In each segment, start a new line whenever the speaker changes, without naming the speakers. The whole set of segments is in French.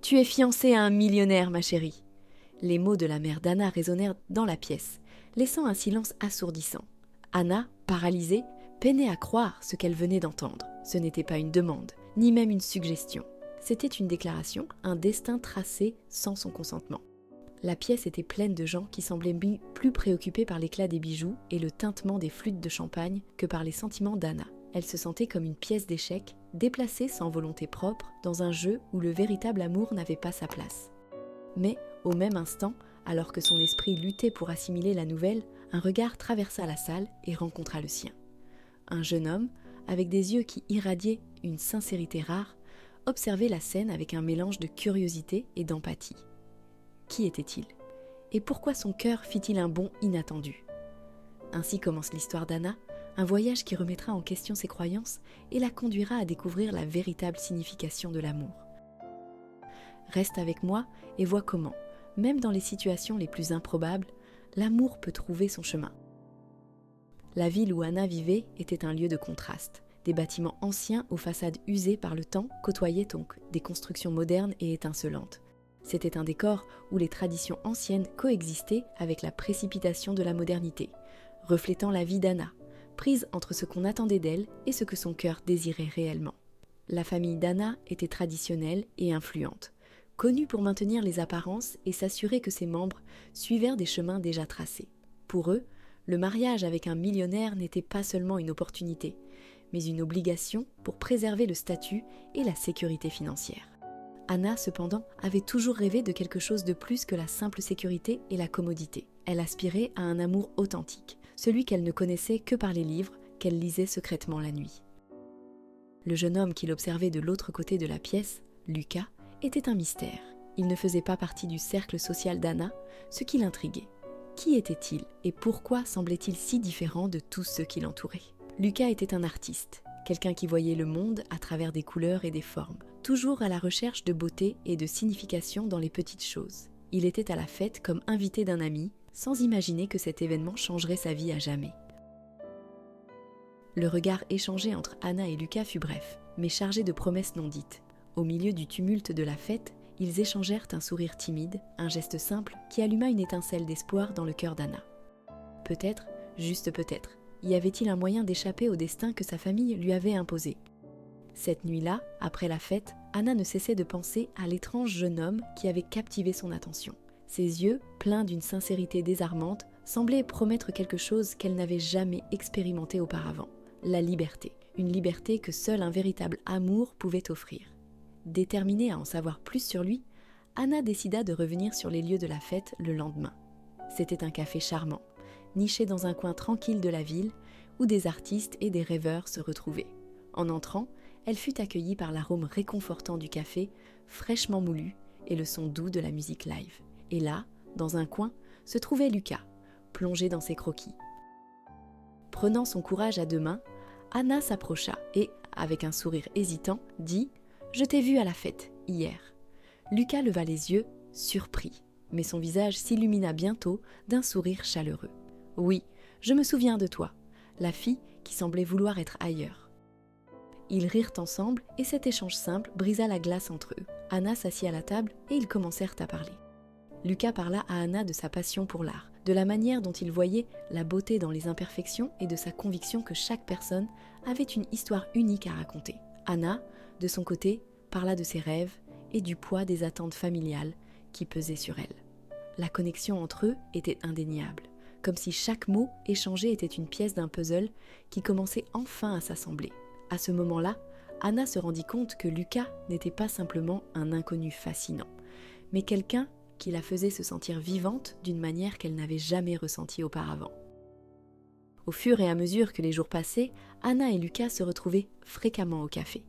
Tu es fiancée à un millionnaire, ma chérie. » Les mots de la mère d'Anna résonnèrent dans la pièce, laissant un silence assourdissant. Anna, paralysée, peinait à croire ce qu'elle venait d'entendre. Ce n'était pas une demande, ni même une suggestion. C'était une déclaration, un destin tracé sans son consentement. La pièce était pleine de gens qui semblaient plus préoccupés par l'éclat des bijoux et le tintement des flûtes de champagne que par les sentiments d'Anna. Elle se sentait comme une pièce d'échec, déplacée sans volonté propre, dans un jeu où le véritable amour n'avait pas sa place. Mais, au même instant, alors que son esprit luttait pour assimiler la nouvelle, un regard traversa la salle et rencontra le sien. Un jeune homme, avec des yeux qui irradiaient une sincérité rare, observait la scène avec un mélange de curiosité et d'empathie. Qui était-il ? Et pourquoi son cœur fit-il un bond inattendu ? Ainsi commence l'histoire d'Anna, un voyage qui remettra en question ses croyances et la conduira à découvrir la véritable signification de l'amour. Reste avec moi et vois comment, même dans les situations les plus improbables, l'amour peut trouver son chemin. La ville où Anna vivait était un lieu de contraste. Des bâtiments anciens aux façades usées par le temps côtoyaient donc des constructions modernes et étincelantes. C'était un décor où les traditions anciennes coexistaient avec la précipitation de la modernité, reflétant la vie d'Anna, prise entre ce qu'on attendait d'elle et ce que son cœur désirait réellement. La famille d'Anna était traditionnelle et influente, connue pour maintenir les apparences et s'assurer que ses membres suivaient des chemins déjà tracés. Pour eux, le mariage avec un millionnaire n'était pas seulement une opportunité, mais une obligation pour préserver le statut et la sécurité financière. Anna, cependant, avait toujours rêvé de quelque chose de plus que la simple sécurité et la commodité. Elle aspirait à un amour authentique, celui qu'elle ne connaissait que par les livres qu'elle lisait secrètement la nuit. Le jeune homme qui l'observait de l'autre côté de la pièce, Lucas, était un mystère. Il ne faisait pas partie du cercle social d'Anna, ce qui l'intriguait. Qui était-il et pourquoi semblait-il si différent de tous ceux qui l'entouraient ? Lucas était un artiste, quelqu'un qui voyait le monde à travers des couleurs et des formes, toujours à la recherche de beauté et de signification dans les petites choses. Il était à la fête comme invité d'un ami, sans imaginer que cet événement changerait sa vie à jamais. Le regard échangé entre Anna et Lucas fut bref, mais chargé de promesses non dites. Au milieu du tumulte de la fête, ils échangèrent un sourire timide, un geste simple qui alluma une étincelle d'espoir dans le cœur d'Anna. Peut-être, juste peut-être, y avait-il un moyen d'échapper au destin que sa famille lui avait imposé. Cette nuit-là, après la fête, Anna ne cessait de penser à l'étrange jeune homme qui avait captivé son attention. Ses yeux, pleins d'une sincérité désarmante, semblaient promettre quelque chose qu'elle n'avait jamais expérimenté auparavant. La liberté. Une liberté que seul un véritable amour pouvait offrir. Déterminée à en savoir plus sur lui, Anna décida de revenir sur les lieux de la fête le lendemain. C'était un café charmant, niché dans un coin tranquille de la ville, où des artistes et des rêveurs se retrouvaient. En entrant, elle fut accueillie par l'arôme réconfortant du café, fraîchement moulu, et le son doux de la musique live. Et là, dans un coin, se trouvait Lucas, plongé dans ses croquis. Prenant son courage à deux mains, Anna s'approcha et, avec un sourire hésitant, dit « Je t'ai vu à la fête, hier ». Lucas leva les yeux, surpris, mais son visage s'illumina bientôt d'un sourire chaleureux. « Oui, je me souviens de toi », la fille qui semblait vouloir être ailleurs. Ils rirent ensemble et cet échange simple brisa la glace entre eux. Anna s'assit à la table et ils commencèrent à parler. Lucas parla à Anna de sa passion pour l'art, de la manière dont il voyait la beauté dans les imperfections et de sa conviction que chaque personne avait une histoire unique à raconter. Anna, de son côté, parla de ses rêves et du poids des attentes familiales qui pesaient sur elle. La connexion entre eux était indéniable, comme si chaque mot échangé était une pièce d'un puzzle qui commençait enfin à s'assembler. À ce moment-là, Anna se rendit compte que Lucas n'était pas simplement un inconnu fascinant, mais quelqu'un qui la faisait se sentir vivante d'une manière qu'elle n'avait jamais ressentie auparavant. Au fur et à mesure que les jours passaient, Anna et Lucas se retrouvaient fréquemment au café.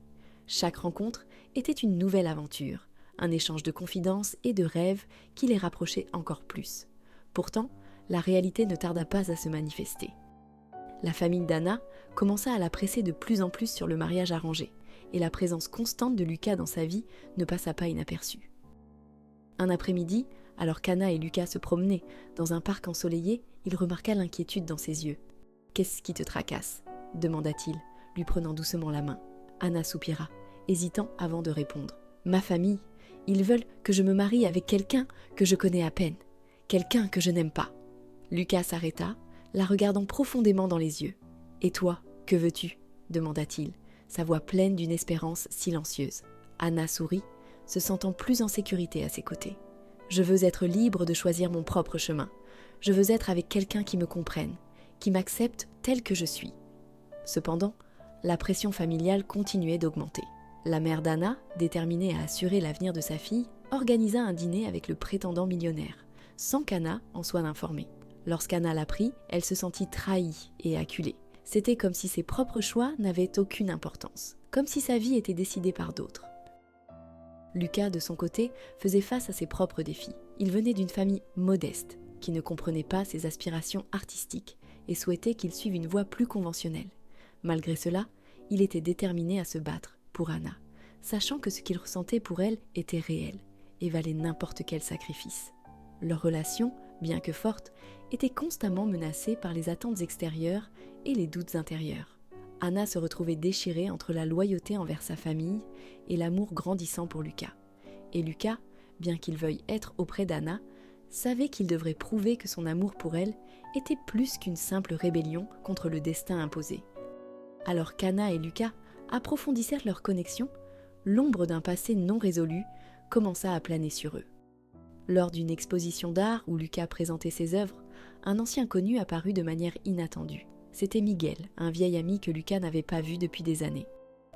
Chaque rencontre était une nouvelle aventure, un échange de confidences et de rêves qui les rapprochait encore plus. Pourtant, la réalité ne tarda pas à se manifester. La famille d'Anna commença à la presser de plus en plus sur le mariage arrangé, et la présence constante de Lucas dans sa vie ne passa pas inaperçue. Un après-midi, alors qu'Anna et Lucas se promenaient dans un parc ensoleillé, il remarqua l'inquiétude dans ses yeux. « Qu'est-ce qui te tracasse ?» demanda-t-il, lui prenant doucement la main. Anna soupira, hésitant avant de répondre. « Ma famille, Ils veulent que je me marie avec quelqu'un que je connais à peine, quelqu'un que je n'aime pas. » Lucas s'arrêta, la regardant profondément dans les yeux. « Et toi, que veux-tu » demanda-t-il, sa voix pleine d'une espérance silencieuse. Anna sourit, se sentant plus en sécurité à ses côtés. « Je veux être libre de choisir mon propre chemin. Je veux être avec quelqu'un qui me comprenne, qui m'accepte tel que je suis. » Cependant, la pression familiale continuait d'augmenter. La mère d'Anna, déterminée à assurer l'avenir de sa fille, organisa un dîner avec le prétendant millionnaire, sans qu'Anna en soit informée. Lorsqu'Anna l'apprit, elle se sentit trahie et acculée. C'était comme si ses propres choix n'avaient aucune importance, comme si sa vie était décidée par d'autres. Lucas, de son côté, faisait face à ses propres défis. Il venait d'une famille modeste, qui ne comprenait pas ses aspirations artistiques et souhaitait qu'il suive une voie plus conventionnelle. Malgré cela, il était déterminé à se battre pour Anna, sachant que ce qu'il ressentait pour elle était réel et valait n'importe quel sacrifice. Leur relation, bien que forte, était constamment menacée par les attentes extérieures et les doutes intérieurs. Anna se retrouvait déchirée entre la loyauté envers sa famille et l'amour grandissant pour Lucas. Et Lucas, bien qu'il veuille être auprès d'Anna, savait qu'il devrait prouver que son amour pour elle était plus qu'une simple rébellion contre le destin imposé. Alors qu'Anna et Lucas approfondissèrent leur connexion, l'ombre d'un passé non résolu commença à planer sur eux. Lors d'une exposition d'art où Lucas présentait ses œuvres, un ancien connu apparut de manière inattendue. C'était Miguel, un vieil ami que Lucas n'avait pas vu depuis des années.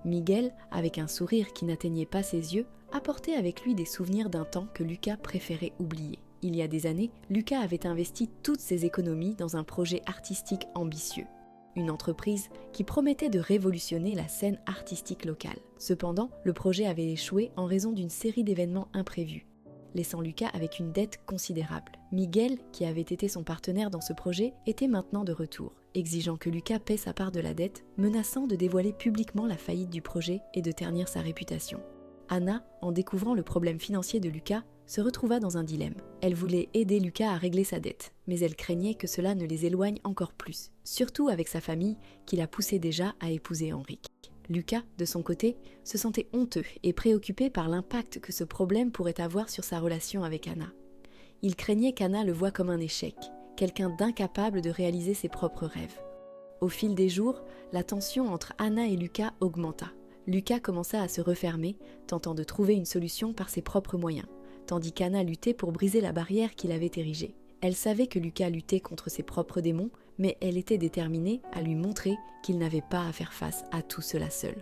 Miguel, avec un sourire qui n'atteignait pas ses yeux, apportait avec lui des souvenirs d'un temps que Lucas préférait oublier. Il y a des années, Lucas avait investi toutes ses économies dans un projet artistique ambitieux. Une entreprise qui promettait de révolutionner la scène artistique locale. Cependant, le projet avait échoué en raison d'une série d'événements imprévus, laissant Lucas avec une dette considérable. Miguel, qui avait été son partenaire dans ce projet, était maintenant de retour, exigeant que Lucas paie sa part de la dette, menaçant de dévoiler publiquement la faillite du projet et de ternir sa réputation. Anna, en découvrant le problème financier de Lucas, se retrouva dans un dilemme. Elle voulait aider Lucas à régler sa dette, mais elle craignait que cela ne les éloigne encore plus, surtout avec sa famille qui la poussait déjà à épouser Henrik. Lucas, de son côté, se sentait honteux et préoccupé par l'impact que ce problème pourrait avoir sur sa relation avec Anna. Il craignait qu'Anna le voie comme un échec, quelqu'un d'incapable de réaliser ses propres rêves. Au fil des jours, la tension entre Anna et Lucas augmenta. Lucas commença à se refermer, tentant de trouver une solution par ses propres moyens, tandis qu'Anna luttait pour briser la barrière qu'il avait érigée. Elle savait que Lucas luttait contre ses propres démons, mais elle était déterminée à lui montrer qu'il n'avait pas à faire face à tout cela seul.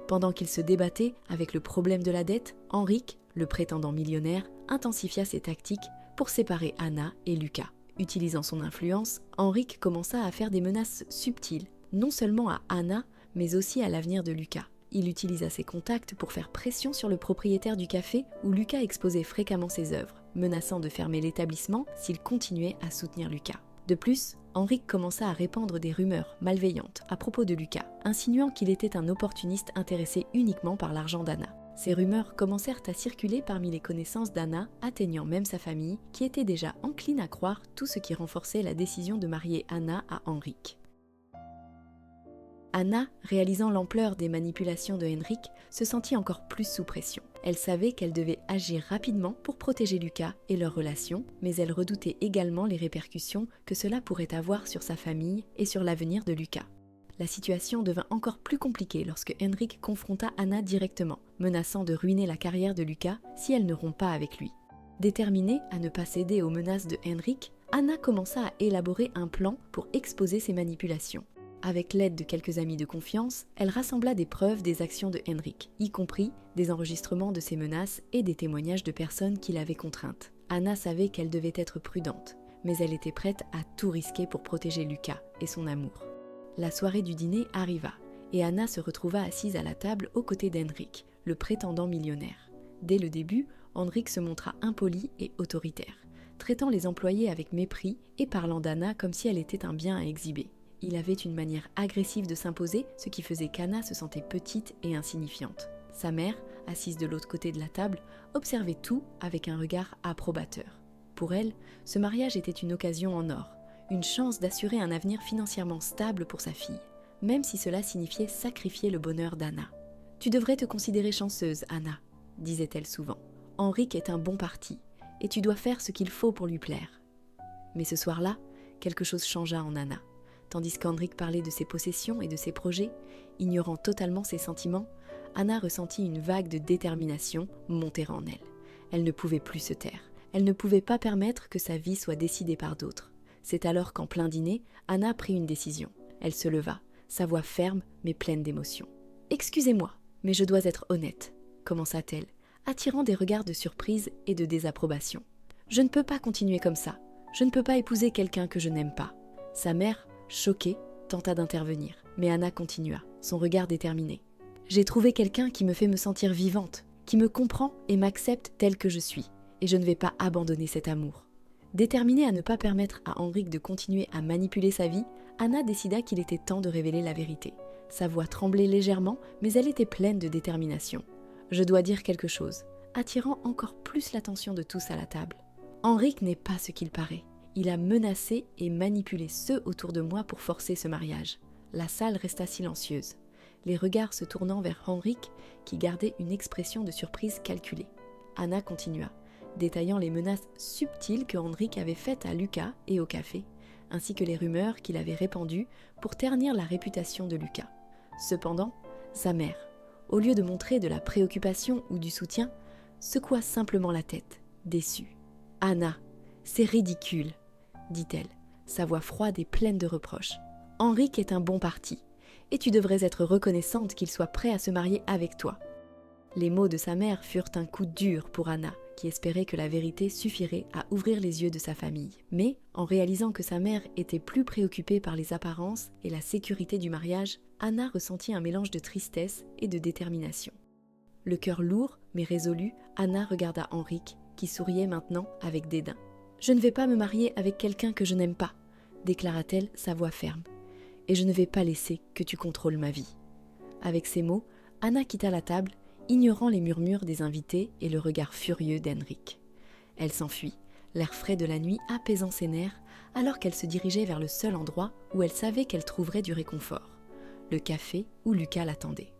Pendant qu'il se débattait avec le problème de la dette, Henrik, le prétendant millionnaire, intensifia ses tactiques pour séparer Anna et Lucas. Utilisant son influence, Henrik commença à faire des menaces subtiles, non seulement à Anna, mais aussi à l'avenir de Lucas. Il utilisa ses contacts pour faire pression sur le propriétaire du café où Lucas exposait fréquemment ses œuvres, menaçant de fermer l'établissement s'il continuait à soutenir Lucas. De plus, Henrik commença à répandre des rumeurs malveillantes à propos de Lucas, insinuant qu'il était un opportuniste intéressé uniquement par l'argent d'Anna. Ces rumeurs commencèrent à circuler parmi les connaissances d'Anna, atteignant même sa famille, qui était déjà encline à croire tout ce qui renforçait la décision de marier Anna à Henrik. Anna, réalisant l'ampleur des manipulations de Henrik, se sentit encore plus sous pression. Elle savait qu'elle devait agir rapidement pour protéger Lucas et leur relation, mais elle redoutait également les répercussions que cela pourrait avoir sur sa famille et sur l'avenir de Lucas. La situation devint encore plus compliquée lorsque Henrik confronta Anna directement, menaçant de ruiner la carrière de Lucas si elle ne rompt pas avec lui. Déterminée à ne pas céder aux menaces de Henrik, Anna commença à élaborer un plan pour exposer ses manipulations. Avec l'aide de quelques amis de confiance, elle rassembla des preuves des actions de Henrik, y compris des enregistrements de ses menaces et des témoignages de personnes qui l'avaient contrainte. Anna savait qu'elle devait être prudente, mais elle était prête à tout risquer pour protéger Lucas et son amour. La soirée du dîner arriva, et Anna se retrouva assise à la table aux côtés d'Henrik, le prétendant millionnaire. Dès le début, Henrik se montra impoli et autoritaire, traitant les employés avec mépris et parlant d'Anna comme si elle était un bien à exhiber. Il avait une manière agressive de s'imposer, ce qui faisait qu'Anna se sentait petite et insignifiante. Sa mère, assise de l'autre côté de la table, observait tout avec un regard approbateur. Pour elle, ce mariage était une occasion en or, une chance d'assurer un avenir financièrement stable pour sa fille, même si cela signifiait sacrifier le bonheur d'Anna. « Tu devrais te considérer chanceuse, Anna. disait-elle souvent. Henrik est un bon parti, et tu dois faire ce qu'il faut pour lui plaire. Mais ce soir-là, quelque chose changea en Anna. Tandis qu'Henrik parlait de ses possessions et de ses projets, ignorant totalement ses sentiments, Anna ressentit une vague de détermination monter en elle. Elle ne pouvait plus se taire. Elle ne pouvait pas permettre que sa vie soit décidée par d'autres. C'est alors qu'en plein dîner, Anna prit une décision. Elle se leva, sa voix ferme mais pleine d'émotion. « Excusez-moi, mais je dois être honnête », commença-t-elle, attirant des regards de surprise et de désapprobation. « Je ne peux pas continuer comme ça. Je ne peux pas épouser quelqu'un que je n'aime pas. » Sa mère, choquée, tenta d'intervenir, mais Anna continua, son regard déterminé. « J'ai trouvé quelqu'un qui me fait me sentir vivante, qui me comprend et m'accepte telle que je suis, et je ne vais pas abandonner cet amour. » Déterminée à ne pas permettre à Henrik de continuer à manipuler sa vie, Anna décida qu'il était temps de révéler la vérité. Sa voix tremblait légèrement, mais elle était pleine de détermination. « Je dois dire quelque chose », attirant encore plus l'attention de tous à la table. « Henrik n'est pas ce qu'il paraît. Il a menacé et manipulé ceux autour de moi pour forcer ce mariage. » La salle resta silencieuse, les regards se tournant vers Henrik, qui gardait une expression de surprise calculée. Anna continua, détaillant les menaces subtiles que Henrik avait faites à Lucas et au café, ainsi que les rumeurs qu'il avait répandues pour ternir la réputation de Lucas. Cependant, sa mère, au lieu de montrer de la préoccupation ou du soutien, secoua simplement la tête, déçue. « Anna, c'est ridicule, » dit-elle, sa voix froide et pleine de reproches. « Henrik est un bon parti, et tu devrais être reconnaissante qu'il soit prêt à se marier avec toi. » Les mots de sa mère furent un coup dur pour Anna, qui espérait que la vérité suffirait à ouvrir les yeux de sa famille. Mais, en réalisant que sa mère était plus préoccupée par les apparences et la sécurité du mariage, Anna ressentit un mélange de tristesse et de détermination. Le cœur lourd, mais résolu, Anna regarda Henrik, qui souriait maintenant avec dédain. « Je ne vais pas me marier avec quelqu'un que je n'aime pas, » déclara-t-elle, sa voix ferme. « Et je ne vais pas laisser que tu contrôles ma vie. » Avec ces mots, Anna quitta la table, ignorant les murmures des invités et le regard furieux d'Henrik. Elle s'enfuit, l'air frais de la nuit apaisant ses nerfs, alors qu'elle se dirigeait vers le seul endroit où elle savait qu'elle trouverait du réconfort, le café où Lucas l'attendait.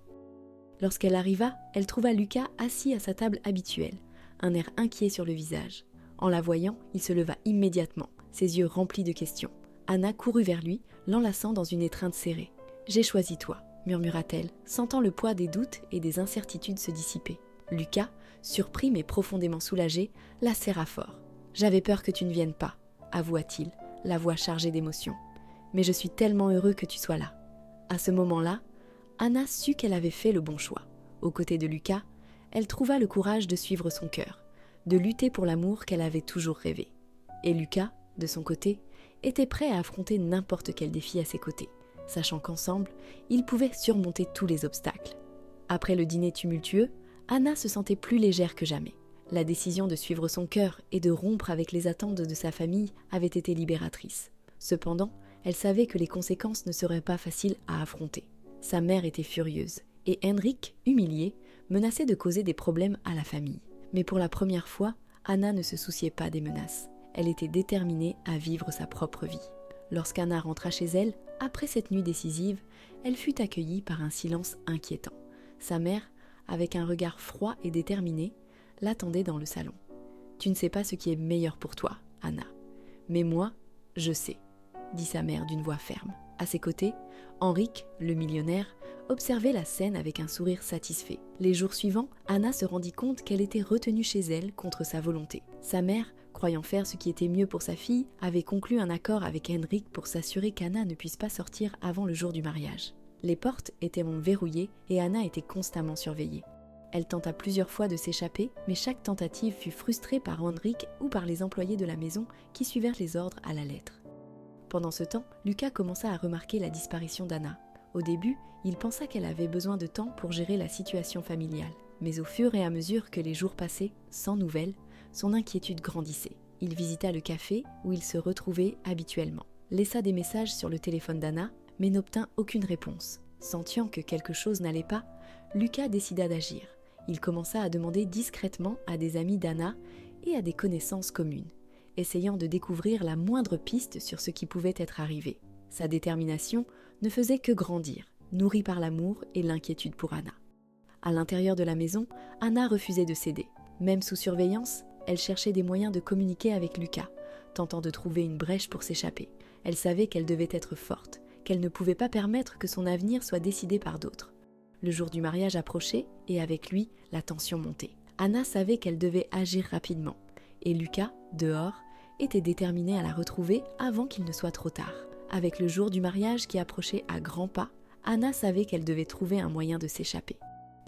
Lorsqu'elle arriva, elle trouva Lucas assis à sa table habituelle, un air inquiet sur le visage. En la voyant, il se leva immédiatement, ses yeux remplis de questions. Anna courut vers lui, l'enlaçant dans une étreinte serrée. « J'ai choisi toi », murmura-t-elle, sentant le poids des doutes et des incertitudes se dissiper. Lucas, surpris mais profondément soulagé, la serra fort. « J'avais peur que tu ne viennes pas », avoua-t-il, la voix chargée d'émotion. « Mais je suis tellement heureux que tu sois là. » À ce moment-là, Anna sut qu'elle avait fait le bon choix. Aux côtés de Lucas, elle trouva le courage de suivre son cœur, de lutter pour l'amour qu'elle avait toujours rêvé. Et Lucas, de son côté, était prêt à affronter n'importe quel défi à ses côtés, sachant qu'ensemble, ils pouvaient surmonter tous les obstacles. Après le dîner tumultueux, Anna se sentait plus légère que jamais. La décision de suivre son cœur et de rompre avec les attentes de sa famille avait été libératrice. Cependant, elle savait que les conséquences ne seraient pas faciles à affronter. Sa mère était furieuse, et Henrik, humilié, menaçait de causer des problèmes à la famille. Mais pour la première fois, Anna ne se souciait pas des menaces. Elle était déterminée à vivre sa propre vie. Lorsqu'Anna rentra chez elle, après cette nuit décisive, elle fut accueillie par un silence inquiétant. Sa mère, avec un regard froid et déterminé, l'attendait dans le salon. « Tu ne sais pas ce qui est meilleur pour toi, Anna. Mais moi, je sais, » dit sa mère d'une voix ferme. À ses côtés, Henrik, le millionnaire, observait la scène avec un sourire satisfait. Les jours suivants, Anna se rendit compte qu'elle était retenue chez elle contre sa volonté. Sa mère, croyant faire ce qui était mieux pour sa fille, avait conclu un accord avec Henrik pour s'assurer qu'Anna ne puisse pas sortir avant le jour du mariage. Les portes étaient verrouillées et Anna était constamment surveillée. Elle tenta plusieurs fois de s'échapper, mais chaque tentative fut frustrée par Henrik ou par les employés de la maison qui suivirent les ordres à la lettre. Pendant ce temps, Lucas commença à remarquer la disparition d'Anna. Au début, il pensa qu'elle avait besoin de temps pour gérer la situation familiale. Mais au fur et à mesure que les jours passaient, sans nouvelles, son inquiétude grandissait. Il visita le café où il se retrouvait habituellement, laissa des messages sur le téléphone d'Anna, mais n'obtint aucune réponse. Sentant que quelque chose n'allait pas, Lucas décida d'agir. Il commença à demander discrètement à des amis d'Anna et à des connaissances communes, essayant de découvrir la moindre piste sur ce qui pouvait être arrivé. Sa détermination ne faisait que grandir, nourrie par l'amour et l'inquiétude pour Anna. À l'intérieur de la maison, Anna refusait de céder. Même sous surveillance, elle cherchait des moyens de communiquer avec Lucas, tentant de trouver une brèche pour s'échapper. Elle savait qu'elle devait être forte, qu'elle ne pouvait pas permettre que son avenir soit décidé par d'autres. Le jour du mariage approchait et avec lui, la tension montait. Anna savait qu'elle devait agir rapidement. Et Lucas, dehors, était déterminé à la retrouver avant qu'il ne soit trop tard. Avec le jour du mariage qui approchait à grands pas, Anna savait qu'elle devait trouver un moyen de s'échapper.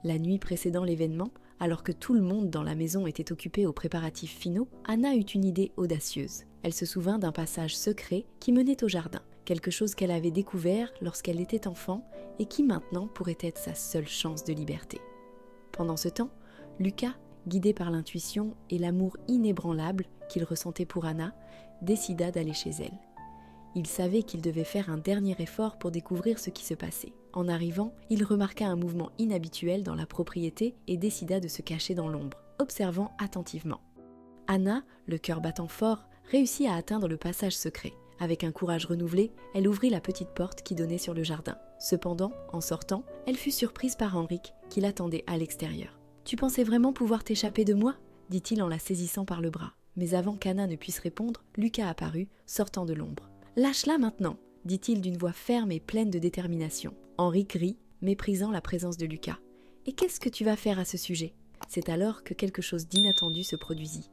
La nuit précédant l'événement, alors que tout le monde dans la maison était occupé aux préparatifs finaux, Anna eut une idée audacieuse. Elle se souvint d'un passage secret qui menait au jardin, quelque chose qu'elle avait découvert lorsqu'elle était enfant et qui maintenant pourrait être sa seule chance de liberté. Pendant ce temps, Lucas, guidé par l'intuition et l'amour inébranlable qu'il ressentait pour Anna, décida d'aller chez elle. Il savait qu'il devait faire un dernier effort pour découvrir ce qui se passait. En arrivant, il remarqua un mouvement inhabituel dans la propriété et décida de se cacher dans l'ombre, observant attentivement. Anna, le cœur battant fort, réussit à atteindre le passage secret. Avec un courage renouvelé, elle ouvrit la petite porte qui donnait sur le jardin. Cependant, en sortant, elle fut surprise par Henrik, qui l'attendait à l'extérieur. « Tu pensais vraiment pouvoir t'échapper de moi ?» dit-il en la saisissant par le bras. Mais avant qu'Anna ne puisse répondre, Lucas apparut, sortant de l'ombre. « Lâche-la maintenant !» dit-il d'une voix ferme et pleine de détermination. Henrik rit, méprisant la présence de Lucas. « Et qu'est-ce que tu vas faire à ce sujet ?» C'est alors que quelque chose d'inattendu se produisit.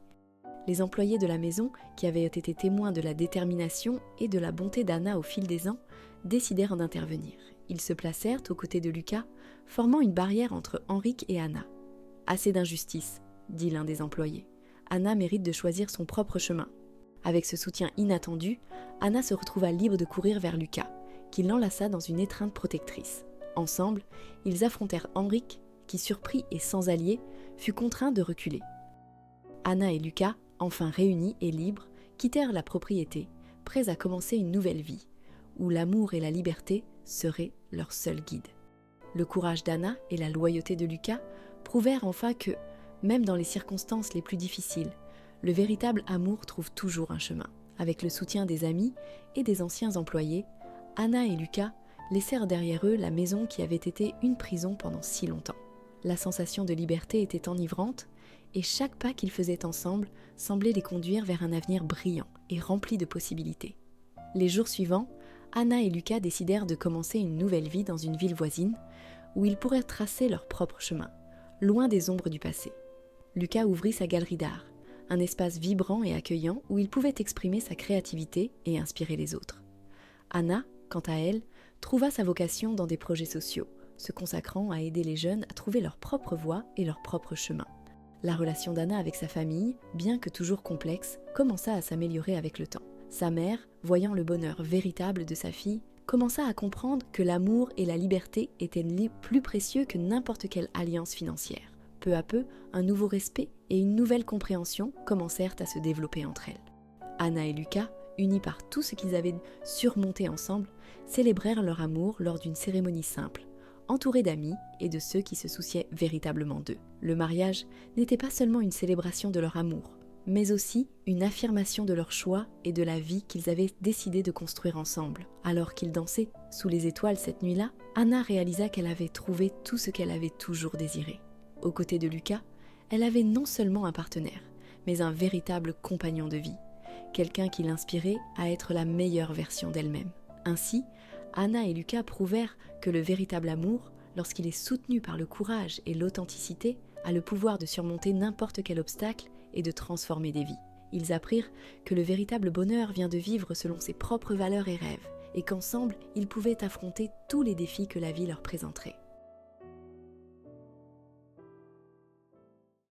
Les employés de la maison, qui avaient été témoins de la détermination et de la bonté d'Anna au fil des ans, décidèrent d'intervenir. Ils se placèrent aux côtés de Lucas, formant une barrière entre Henrik et Anna. « Assez d'injustice », dit l'un des employés. « Anna mérite de choisir son propre chemin. » Avec ce soutien inattendu, Anna se retrouva libre de courir vers Lucas, qui l'enlaça dans une étreinte protectrice. Ensemble, ils affrontèrent Henrik, qui, surpris et sans allié, fut contraint de reculer. Anna et Lucas, enfin réunis et libres, quittèrent la propriété, prêts à commencer une nouvelle vie, où l'amour et la liberté seraient leur seul guide. Le courage d'Anna et la loyauté de Lucas prouvèrent enfin que, même dans les circonstances les plus difficiles, le véritable amour trouve toujours un chemin. Avec le soutien des amis et des anciens employés, Anna et Lucas laissèrent derrière eux la maison qui avait été une prison pendant si longtemps. La sensation de liberté était enivrante et chaque pas qu'ils faisaient ensemble semblait les conduire vers un avenir brillant et rempli de possibilités. Les jours suivants, Anna et Lucas décidèrent de commencer une nouvelle vie dans une ville voisine où ils pourraient tracer leur propre chemin, loin des ombres du passé. Lucas ouvrit sa galerie d'art, un espace vibrant et accueillant où il pouvait exprimer sa créativité et inspirer les autres. Anna, quant à elle, trouva sa vocation dans des projets sociaux, se consacrant à aider les jeunes à trouver leur propre voie et leur propre chemin. La relation d'Anna avec sa famille, bien que toujours complexe, commença à s'améliorer avec le temps. Sa mère, voyant le bonheur véritable de sa fille, commença à comprendre que l'amour et la liberté étaient plus précieux que n'importe quelle alliance financière. Peu à peu, un nouveau respect et une nouvelle compréhension commencèrent à se développer entre elles. Anna et Lucas, unis par tout ce qu'ils avaient surmonté ensemble, célébrèrent leur amour lors d'une cérémonie simple, entourés d'amis et de ceux qui se souciaient véritablement d'eux. Le mariage n'était pas seulement une célébration de leur amour, mais aussi une affirmation de leur choix et de la vie qu'ils avaient décidé de construire ensemble. Alors qu'ils dansaient sous les étoiles cette nuit-là, Anna réalisa qu'elle avait trouvé tout ce qu'elle avait toujours désiré. Aux côtés de Lucas, elle avait non seulement un partenaire, mais un véritable compagnon de vie, quelqu'un qui l'inspirait à être la meilleure version d'elle-même. Ainsi, Anna et Lucas prouvèrent que le véritable amour, lorsqu'il est soutenu par le courage et l'authenticité, a le pouvoir de surmonter n'importe quel obstacle et de transformer des vies. Ils apprirent que le véritable bonheur vient de vivre selon ses propres valeurs et rêves, et qu'ensemble, ils pouvaient affronter tous les défis que la vie leur présenterait.